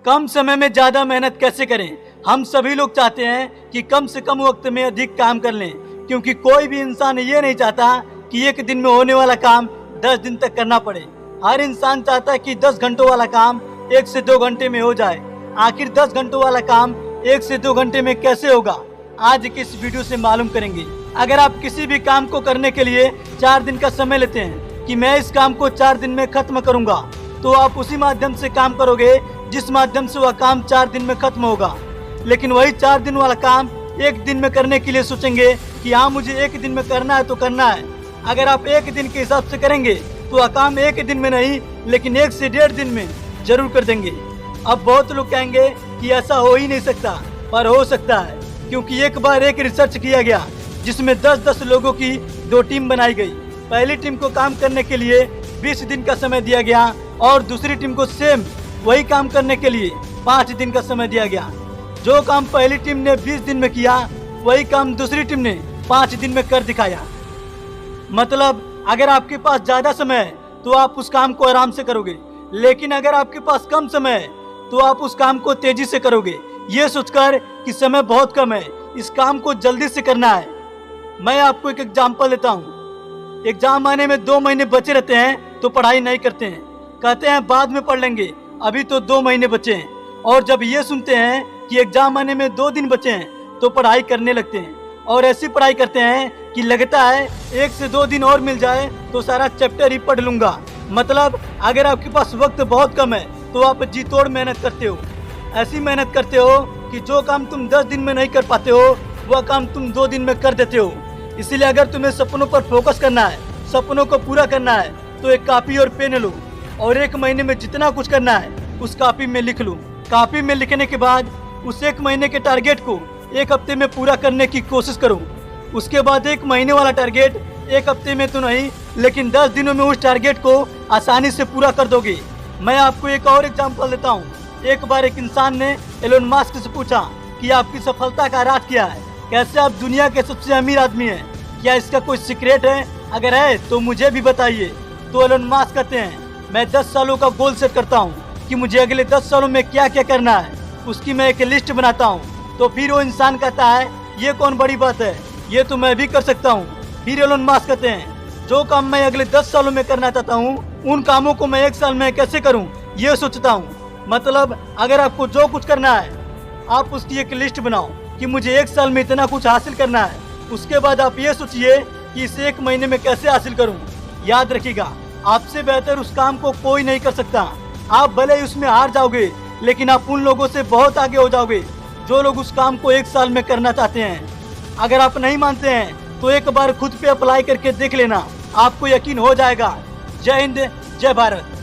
कम समय में ज़्यादा मेहनत कैसे करें। हम सभी लोग चाहते हैं कि कम से कम वक्त में अधिक काम कर लें, क्योंकि कोई भी इंसान ये नहीं चाहता कि एक दिन में होने वाला काम 10 दिन तक करना पड़े। हर इंसान चाहता है कि 10 घंटों वाला काम 1 से 2 घंटे में हो जाए। आखिर 10 घंटों वाला काम 1 से 2 घंटे में कैसे होगा, आज की इस वीडियो से मालूम करेंगे। अगर आप किसी भी काम को करने के लिए 4 दिन का समय लेते हैं कि मैं इस काम को 4 दिन में खत्म करूंगा, तो आप उसी माध्यम से काम करोगे जिस माध्यम से वह काम 4 दिन में खत्म होगा। लेकिन वही 4 दिन वाला काम 1 दिन में करने के लिए सोचेंगे कि हाँ मुझे 1 दिन में करना है तो करना है। अगर आप 1 दिन के हिसाब से करेंगे तो वह काम 1 दिन में नहीं लेकिन 1 से 1.5 दिन में जरूर कर देंगे। अब बहुत लोग कहेंगे कि ऐसा हो ही नहीं सकता, पर हो सकता है, क्योंकि एक बार एक रिसर्च किया गया जिसमें 10-10 लोगों की 2 टीम बनाई गई। पहली टीम को काम करने के लिए 20 दिन का समय दिया गया और दूसरी टीम को सेम वही काम करने के लिए 5 दिन का समय दिया गया। जो काम पहली टीम ने 20 दिन में किया वही काम दूसरी टीम ने 5 दिन में कर दिखाया। मतलब अगर आपके पास ज़्यादा समय है तो आप उस काम को आराम से करोगे, लेकिन अगर आपके पास कम समय है तो आप उस काम को तेजी से करोगे, ये सोचकर कि समय बहुत कम है, इस काम को जल्दी से करना है। मैं आपको एक एग्जाम्पल देता हूँ। एग्जाम आने में 2 महीने बचे रहते हैं तो पढ़ाई नहीं करते हैं, कहते हैं बाद में पढ़ लेंगे, अभी तो 2 महीने बचे हैं। और जब ये सुनते हैं कि एग्जाम आने में 2 दिन बचे हैं तो पढ़ाई करने लगते हैं और ऐसी पढ़ाई करते हैं कि लगता है 1 से 2 दिन और मिल जाए तो सारा चैप्टर ही पढ़ लूंगा। मतलब अगर आपके पास वक्त बहुत कम है तो आप जी तोड़ मेहनत करते हो। ऐसी मेहनत करते हो कि जो काम तुम 10 दिन में नहीं कर पाते हो वह काम तुम 2 दिन में कर देते हो। इसीलिए अगर तुम्हें सपनों पर फोकस करना है, सपनों को पूरा करना है, तो एक कॉपी और पेन लो और 1 महीने में जितना कुछ करना है उस कॉपी में लिख लो। कॉपी में लिखने के बाद उस 1 महीने के टारगेट को 1 हफ्ते में पूरा करने की कोशिश करो। उसके बाद 1 महीने वाला टारगेट 1 हफ्ते में तो नहीं लेकिन 10 दिनों में उस टारगेट को आसानी से पूरा कर दोगे। मैं आपको एक और एग्जांपल देता हूँ। एक बार एक इंसान ने एलोन मस्क से पूछा कि आपकी सफलता का राज क्या है, कैसे आप दुनिया के सबसे अमीर आदमी हैं, क्या इसका कोई सीक्रेट है, अगर है तो मुझे भी बताइए। तो एलोन मस्क कहते हैं मैं 10 सालों का गोल सेट करता हूँ कि मुझे अगले 10 सालों में क्या क्या करना है, उसकी मैं एक लिस्ट बनाता हूँ। तो फिर वो इंसान कहता है ये कौन बड़ी बात है, ये तो मैं भी कर सकता हूँ। फिर एलोन मस्क कहते हैं जो काम मैं अगले 10 सालों में करना चाहता हूँ उन कामों को मैं 1 साल में कैसे करूँ ये सोचता हूँ। मतलब अगर आपको जो कुछ करना है आप उसकी एक लिस्ट बनाओ कि मुझे 1 साल में इतना कुछ हासिल करना है। उसके बाद आप ये सोचिए कि इसे 1 महीने में कैसे हासिल करूँ। याद रखिएगा आपसे बेहतर उस काम को कोई नहीं कर सकता। आप भले ही उसमें हार जाओगे लेकिन आप उन लोगों से बहुत आगे हो जाओगे जो लोग उस काम को 1 साल में करना चाहते हैं। अगर आप नहीं मानते हैं तो एक बार खुद पे अप्लाई करके देख लेना, आपको यकीन हो जाएगा। जय हिंद, जय भारत।